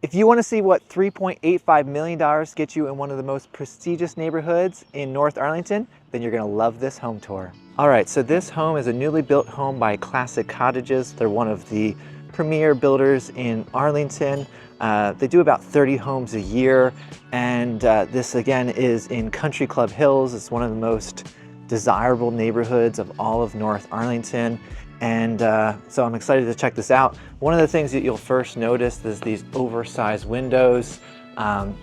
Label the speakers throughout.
Speaker 1: If you want to see what $3.85 million gets you in one of the most prestigious neighborhoods in North Arlington, then you're going to love this home tour. All right, so this home is a newly built home by Classic Cottages. They're one of the premier builders in Arlington. They do about 30 homes a year, and this again is in Country Club Hills. It's one of the most desirable neighborhoods of all of North Arlington. And so I'm excited to check this out. One of the things that you'll first notice is these oversized windows, and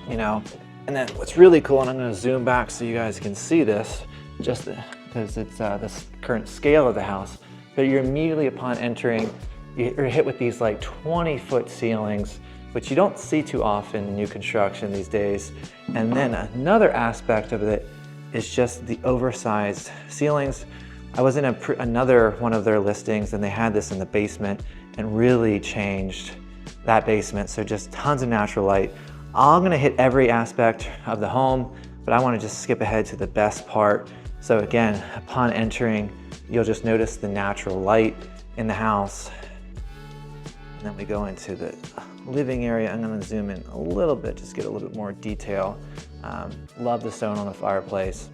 Speaker 1: then what's really cool, and I'm gonna zoom back so you guys can see this, just because it's the current scale of the house, but you're immediately upon entering, you're hit with these like 20-foot ceilings, which you don't see too often in new construction these days. And then another aspect of it is just the oversized ceilings. I was in another one of their listings and they had this in the basement and really changed that basement. So just tons of natural light. I'm gonna hit every aspect of the home, but I wanna just skip ahead to the best part. So again, upon entering, you'll just notice the natural light in the house. And then we go into the living area. I'm gonna zoom in a little bit, just get a little bit more detail. Love the stone on the fireplace.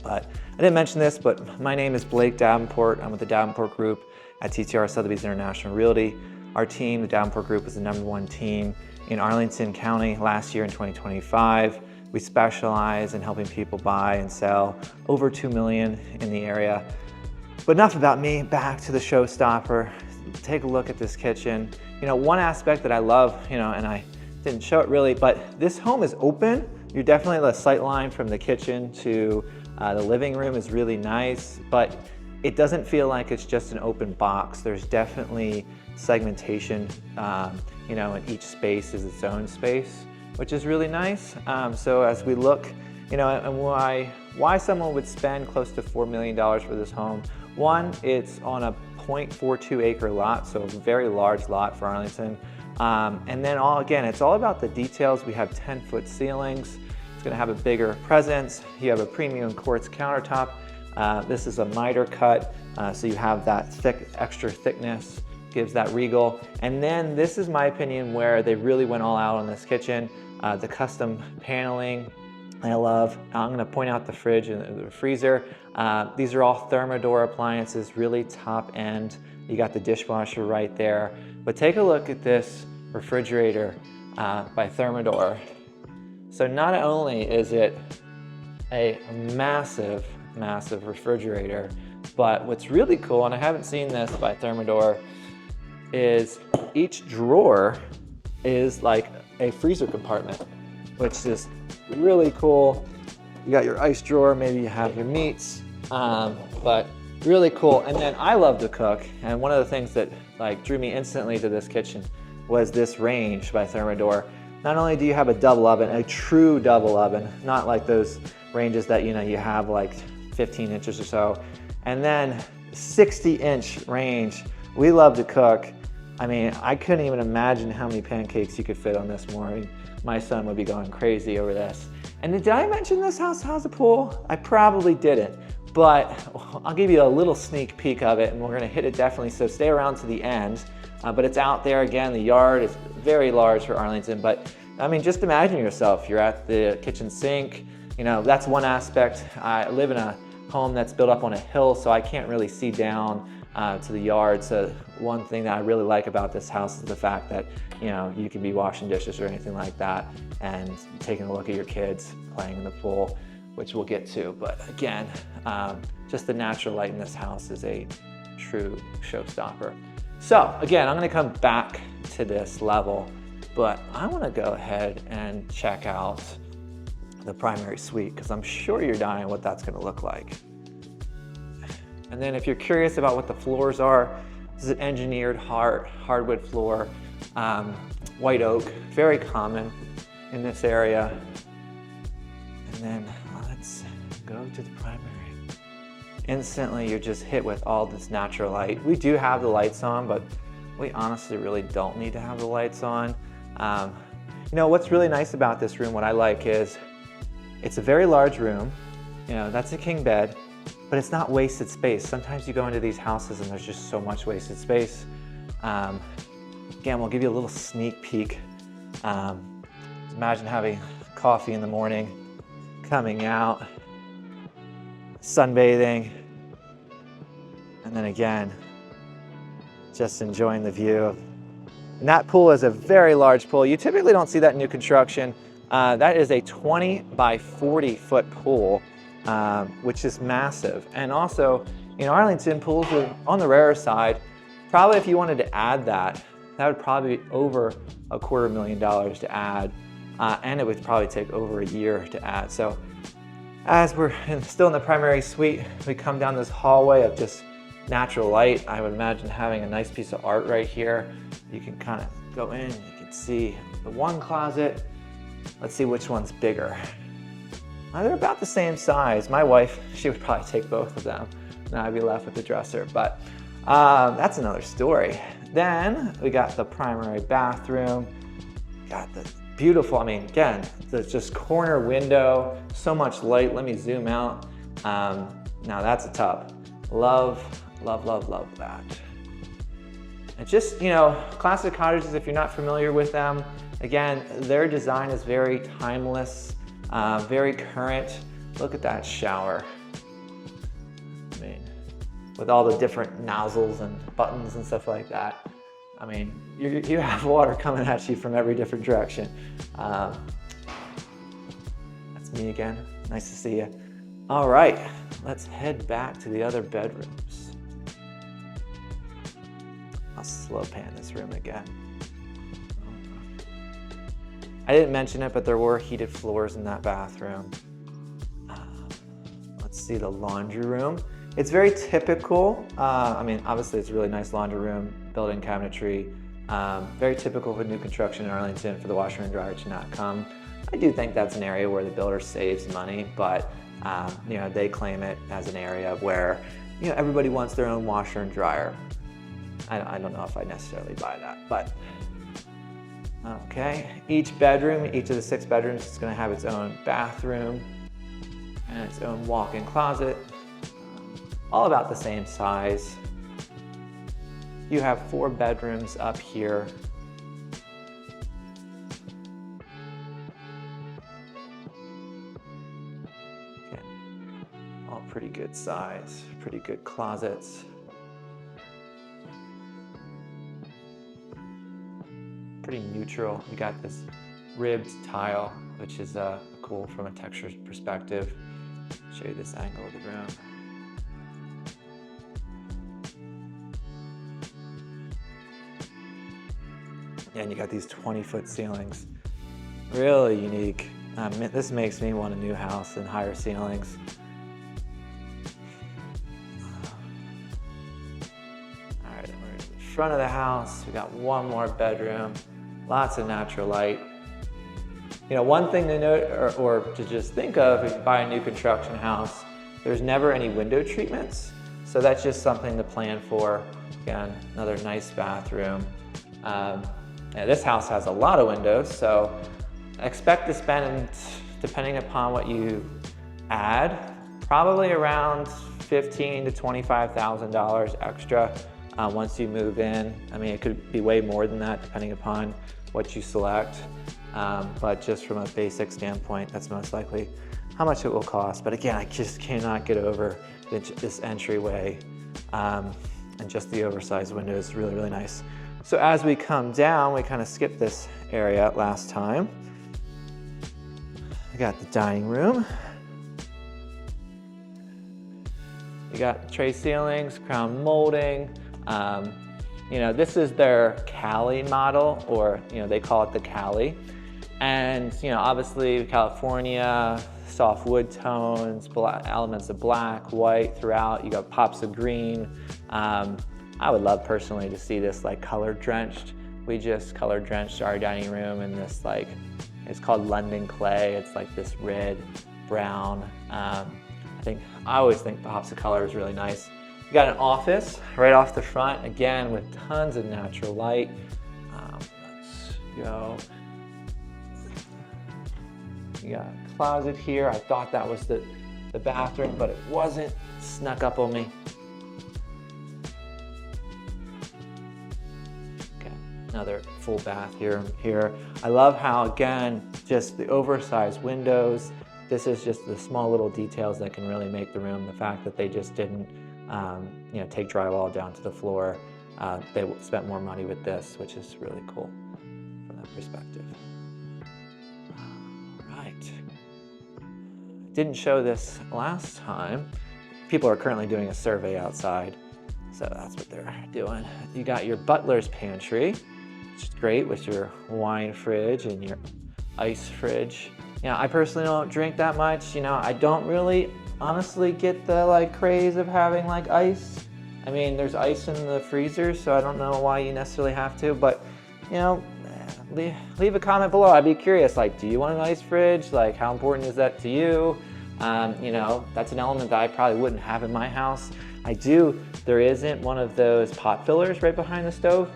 Speaker 1: But I didn't mention this, but my name is Blake Davenport. I'm with the Davenport Group at TTR Sotheby's International Realty. Our team, the Davenport Group, was the #1 team in Arlington County last year in 2025. We specialize in helping people buy and sell over $2 million in the area. But enough about me, back to the showstopper. Take a look at this kitchen. One aspect that I love, and I didn't show it really, but this home is open. You're definitely the sight line from the kitchen to the living room is really nice, but it doesn't feel like it's just an open box. There's definitely segmentation, and each space is its own space, which is really nice. So as we look, and why someone would spend close to $4 million for this home. One, it's on a 0.42 acre lot, so a very large lot for Arlington. And then it's all about the details. We have 10-foot ceilings. It's gonna have a bigger presence. You have a premium quartz countertop. This is a miter cut, so you have that extra thickness, gives that regal. And then this is my opinion where they really went all out on this kitchen. The custom paneling, I love. I'm gonna point out the fridge and the freezer. These are all Thermador appliances, really top end. You got the dishwasher right there. But take a look at this refrigerator by Thermador. So not only is it a massive, massive refrigerator, but what's really cool, and I haven't seen this by Thermador, is each drawer is like a freezer compartment, which is really cool. You got your ice drawer, maybe you have your meats, but really cool. And then I love to cook, and one of the things that drew me instantly to this kitchen was this range by Thermador. Not only do you have a double oven, a true double oven, not like those ranges that you have like 15 inches or so, and then 60-inch range. We love to cook. I mean, I couldn't even imagine how many pancakes you could fit on this morning. My son would be going crazy over this. And did I mention this house has a pool? I probably didn't, but I'll give you a little sneak peek of it, and we're gonna hit it definitely, so stay around to the end. But it's out there again. The yard is very large for Arlington, but I mean, just imagine yourself, you're at the kitchen sink. That's one aspect. I live in a home that's built up on a hill, so I can't really see down to the yard. So one thing that I really like about this house is the fact that, you can be washing dishes or anything like that and taking a look at your kids playing in the pool, which we'll get to. But again, just the natural light in this house is a true showstopper. So again, I'm gonna come back to this level, but I wanna go ahead and check out the primary suite, because I'm sure you're dying what that's gonna look like. And then if you're curious about what the floors are, this is an engineered hardwood floor, white oak, very common in this area. And then let's go to the primary. Instantly, you're just hit with all this natural light. We do have the lights on, but we honestly really don't need to have the lights on. What's really nice about this room, what I like is, it's a very large room. That's a king bed, but it's not wasted space. Sometimes you go into these houses and there's just so much wasted space. Again, we'll give you a little sneak peek Imagine having coffee in the morning, coming out, sunbathing, and then again, just enjoying the view. And that pool is a very large pool. You typically don't see that in new construction. That is a 20 by 40 foot pool, which is massive. And also, in Arlington, pools are on the rarer side. Probably if you wanted to add that, that would probably be over $250,000 to add. And it would probably take over a year to add. So as we're still in the primary suite, we come down this hallway of just natural light. I would imagine having a nice piece of art right here. You can kind of go in, you can see the one closet. Let's see which one's bigger. They're about the same size. My wife, she would probably take both of them. Now I'd be left with the dresser, but that's another story. Then we got the primary bathroom. Got the beautiful, I mean, again, there's just corner window, so much light. Let me zoom out. Now that's a tub. Love, love, love, love that. And just, you know, Classic Cottages, if you're not familiar with them, again, their design is very timeless, very current. Look at that shower. I mean, with all the different nozzles and buttons and stuff like that. I mean, you have water coming at you from every different direction. That's me again. Nice to see you. All right, let's head back to the other bedrooms. I'll slow pan this room again. I didn't mention it, but there were heated floors in that bathroom. Let's see the laundry room. It's very typical. I mean, obviously it's a really nice laundry room, built-in cabinetry. Very typical for new construction in Arlington for the washer and dryer to not come. I do think that's an area where the builder saves money, but you know, they claim it as an area where, you know, everybody wants their own washer and dryer. I don't know if I necessarily buy that, but okay. Each bedroom, each of the 6 bedrooms is going to have its own bathroom and its own walk-in closet. All about the same size. You have 4 bedrooms up here. Okay. All pretty good size, pretty good closets. Pretty neutral. We got this ribbed tile, which is cool from a texture perspective. Show you this angle of the room. And you got these 20-foot ceilings. Really unique. This makes me want a new house and higher ceilings. All right, we're in the front of the house. We got one more bedroom. Lots of natural light. You know, one thing to note or to just think of if you buy a new construction house, there's never any window treatments. So that's just something to plan for. Again, another nice bathroom. Now this house has a lot of windows, so expect to spend, depending upon what you add, probably around $15,000 to $25,000 extra once you move in. I mean, it could be way more than that depending upon what you select, but just from a basic standpoint, that's most likely how much it will cost. But again, I just cannot get over this entryway and just the oversized windows. Really, really nice. So as we come down, we kind of skipped this area last time. We got the dining room. We got tray ceilings, crown molding. You know, this is their Cali model, or, you know, they call it the Cali. And, you know, obviously California, soft wood tones, elements of black, white throughout. You got pops of green. I would love personally to see this like color drenched. We just color drenched our dining room in this like, it's called London clay. It's like this red, brown. I always think pops of color is really nice. We got an office right off the front, again with tons of natural light. Let's go. We got a closet here. I thought that was the bathroom, but it wasn't. Snuck up on me. Another full bath here. I love how, again, just the oversized windows. This is just the small little details that can really make the room. The fact that they just didn't take drywall down to the floor. They spent more money with this, which is really cool from that perspective. All right. Didn't show this last time. People are currently doing a survey outside, so that's what they're doing. You got your butler's pantry, which is great with your wine fridge and your ice fridge. I personally don't drink that much. I don't really honestly get the craze of having ice. I mean, there's ice in the freezer, so I don't know why you necessarily have to, but leave a comment below. I'd be curious, do you want an ice fridge? How important is that to you? That's an element that I probably wouldn't have in my house. There isn't one of those pot fillers right behind the stove.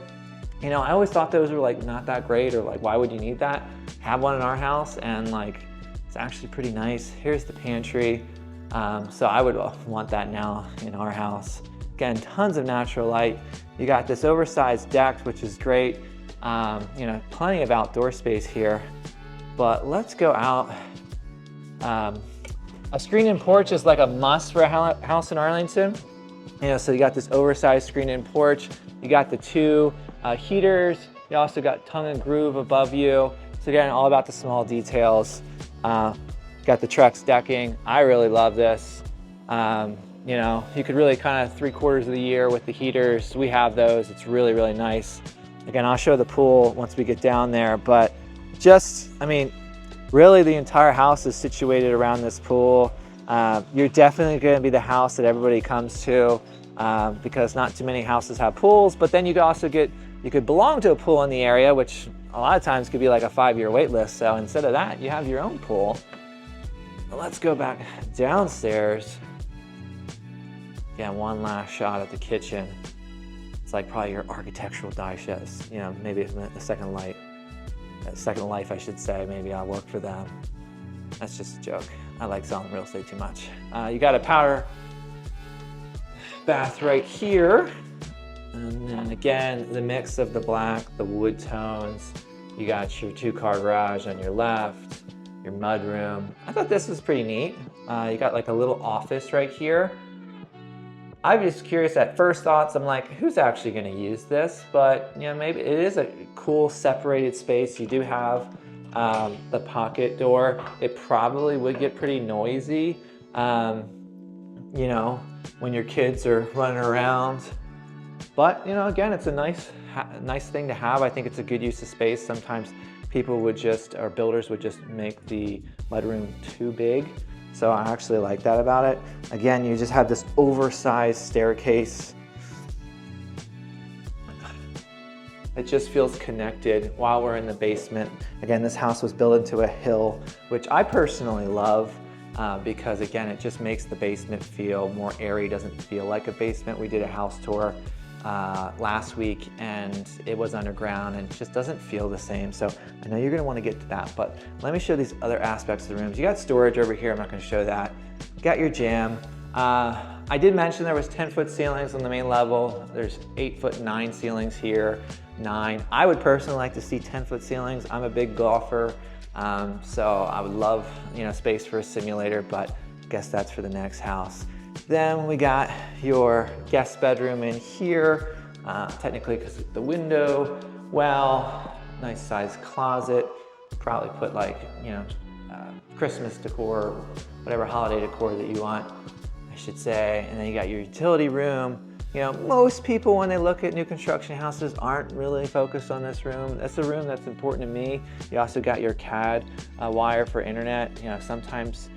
Speaker 1: I always thought those were not that great, or why would you need that? Have one in our house, and it's actually pretty nice. Here's the pantry. So I would want that now in our house. Again, tons of natural light. You got this oversized deck, which is great. Plenty of outdoor space here. But let's go out. A screen-in porch is a must for a house in Arlington. So you got this oversized screen-in porch. You got the two heaters. You also got tongue and groove above you. So again, all about the small details. Got the Trex decking. I really love this. You could really kind of 3/4 of the year with the heaters. We have those. It's really, really nice. Again, I'll show the pool once we get down there, but really the entire house is situated around this pool. You're definitely going to be the house that everybody comes to because not too many houses have pools, but then you could belong to a pool in the area, which a lot of times could be a 5-year wait list. So instead of that, you have your own pool. Let's go back downstairs. Again, one last shot at the kitchen. It's probably your architectural digest, maybe a second life, I should say. Maybe I'll work for them. That's just a joke. I like selling real estate too much. You got a powder bath right here. And then again, the mix of the black, the wood tones. You got your 2-car garage on your left, your mud room. I thought this was pretty neat. You got a little office right here. I'm just curious at first thoughts, I'm who's actually gonna use this? But maybe it is a cool separated space. You do have the pocket door. It probably would get pretty noisy, when your kids are running around. But again, it's a nice thing to have. I think it's a good use of space. Sometimes people or builders would just make the mudroom too big. So I actually like that about it. Again, you just have this oversized staircase. It just feels connected while we're in the basement. Again, this house was built into a hill, which I personally love because again, it just makes the basement feel more airy. Doesn't feel like a basement. We did a house tour last week and it was underground and it just doesn't feel the same. So I know you're gonna wanna get to that, but let me show these other aspects of the rooms. You got storage over here, I'm not gonna show that. You got your gym. I did mention there was 10-foot ceilings on the main level. There's 8'9" ceilings here, 9. I would personally like to see 10-foot ceilings. I'm a big golfer, so I would love space for a simulator, but I guess that's for the next house. Then we got your guest bedroom in here, technically because of the window. Well, nice sized closet. Probably put Christmas decor, whatever holiday decor that you want, I should say. And then you got your utility room. Most people when they look at new construction houses aren't really focused on this room. That's the room that's important to me. You also got your CAD wire for internet. Sometimes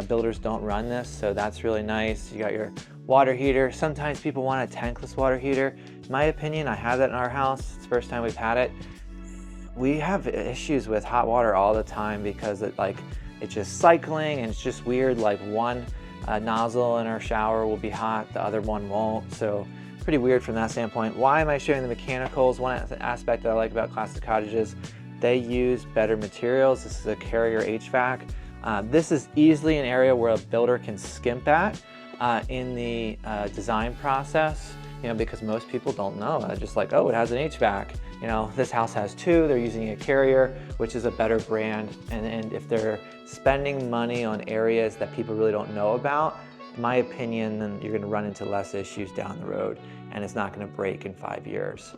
Speaker 1: builders don't run this, so that's really nice. You got your water heater. Sometimes people want a tankless water heater. In my opinion, I have that in our house. It's the first time we've had it. We have issues with hot water all the time because it's just cycling and it's just weird. One nozzle in our shower will be hot, the other one won't. So pretty weird from that standpoint. Why am I showing the mechanicals? One aspect that I like about Classic Cottages, they use better materials. This is a Carrier HVAC. This is easily an area where a builder can skimp at in the design process, because most people don't know. They're just oh, it has an HVAC. You know, this house has 2, they're using a Carrier, which is a better brand. And if they're spending money on areas that people really don't know about, in my opinion, then you're gonna run into less issues down the road, and it's not gonna break in 5 years.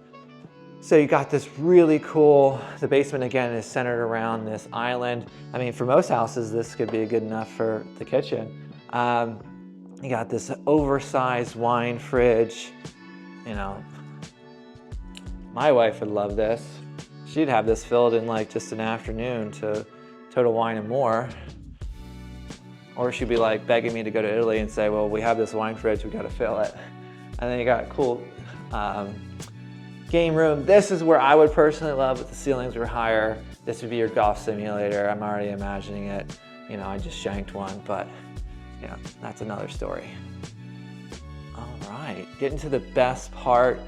Speaker 1: So you got this really cool, the basement again is centered around this island. I mean, for most houses, this could be good enough for the kitchen. You got this oversized wine fridge. You know, my wife would love this. She'd have this filled in like just an afternoon to Total Wine and More. Or she'd be like begging me to go to Italy and say, well, we have this wine fridge, we gotta fill it. And then you got a cool game room. This is where I would personally love if the ceilings were higher. This would be your golf simulator. I'm already imagining it. You know, I just shanked one, but you know, that's another story. All right, getting to the best part.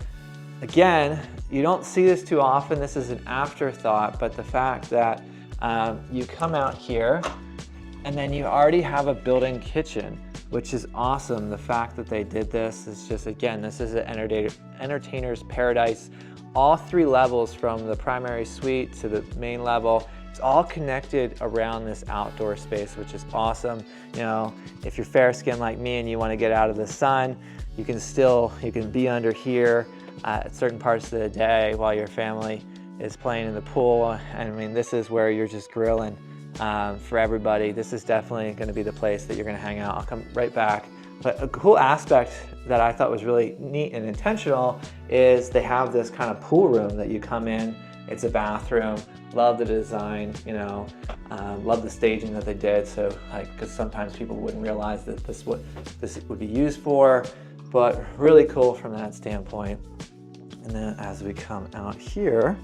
Speaker 1: Again, you don't see this too often. This is an afterthought, but the fact that you come out here and then you already have a built-in kitchen, which is awesome. The fact that they did this is just, again, this is an entertainer's paradise. All 3 levels from the primary suite to the main level, it's all connected around this outdoor space, which is awesome. You know, if you're fair skinned like me and you want to get out of the sun, you can be under here at certain parts of the day while your family is playing in the pool. And I mean, this is where you're just grilling for everybody. This is definitely going to be the place that you're going to hang out. I'll come right back. But a cool aspect that I thought was really neat and intentional is they have this kind of pool room that you come in. It's a bathroom. Love the design, you know, love the staging that they did. So like, because sometimes people wouldn't realize that this would be used for, but really cool from that standpoint. And then as we come out here,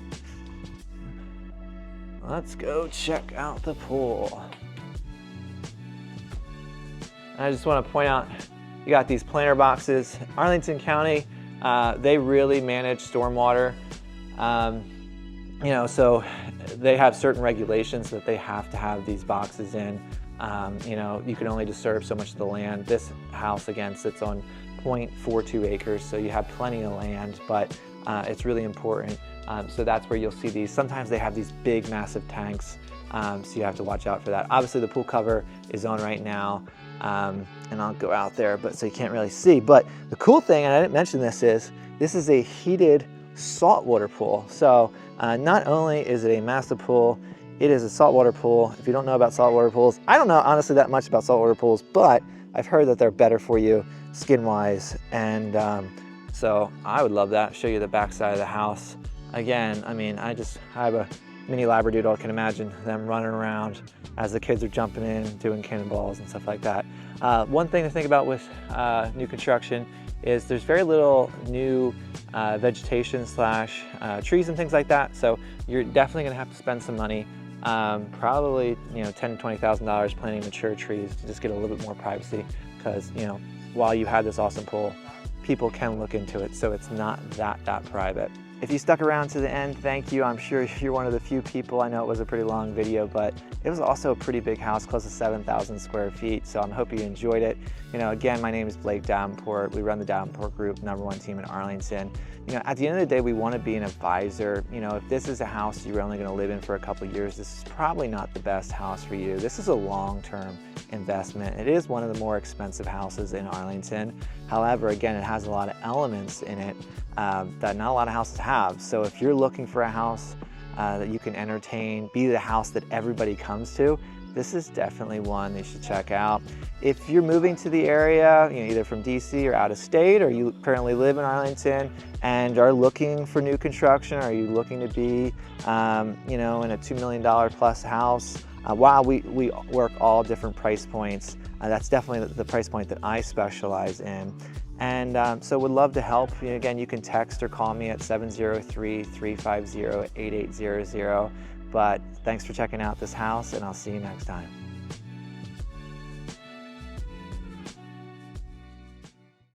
Speaker 1: let's go check out the pool. And I just want to point out, you got these planter boxes. Arlington County, they really manage stormwater. You know, so they have certain regulations that they have to have these boxes in. You know, you can only disturb so much of the land. This house, again, sits on 0.42 acres, so you have plenty of land, but it's really important. So that's where you'll see these. Sometimes they have these big, massive tanks, so you have to watch out for that. Obviously, the pool cover is on right now, and I'll go out there, but so you can't really see. But the cool thing, and I didn't mention this is a heated saltwater pool. So not only is it a massive pool, it is a saltwater pool. If you don't know about saltwater pools, I don't know honestly that much about saltwater pools, but I've heard that they're better for you skin-wise, and so I would love that. Show you the back side of the house. Again, I mean, I have a mini Labradoodle. I can imagine them running around as the kids are jumping in, doing cannonballs and stuff like that. One thing to think about with new construction is there's very little new vegetation slash trees and things like that. So you're definitely gonna have to spend some money, probably $10,000 to $20,000 planting mature trees to just get a little bit more privacy, because while you have this awesome pool, people can look into it, so it's not that private. If you stuck around to the end, thank you. I'm sure you're one of the few people. I know it was a pretty long video, but it was also a pretty big house, close to 7,000 square feet. So I hope you enjoyed it. Again, my name is Blake Davenport. We run the Davenport Group, #1 team in Arlington. At the end of the day, we want to be an advisor. If this is a house you're only going to live in for a couple of years, this is probably not the best house for you. This is a long-term investment. It is one of the more expensive houses in Arlington. However, again, it has a lot of elements in it that not a lot of houses have. So if you're looking for a house that you can entertain, be the house that everybody comes to, this is definitely one you should check out. If you're moving to the area, either from DC or out of state, or you currently live in Arlington and are looking for new construction, or are you looking to be, in a $2 million plus house? Wow, we work all different price points. That's definitely the price point that I specialize in. And so would love to help. Again, you can text or call me at 703-350-8800. But thanks for checking out this house, and I'll see you next time.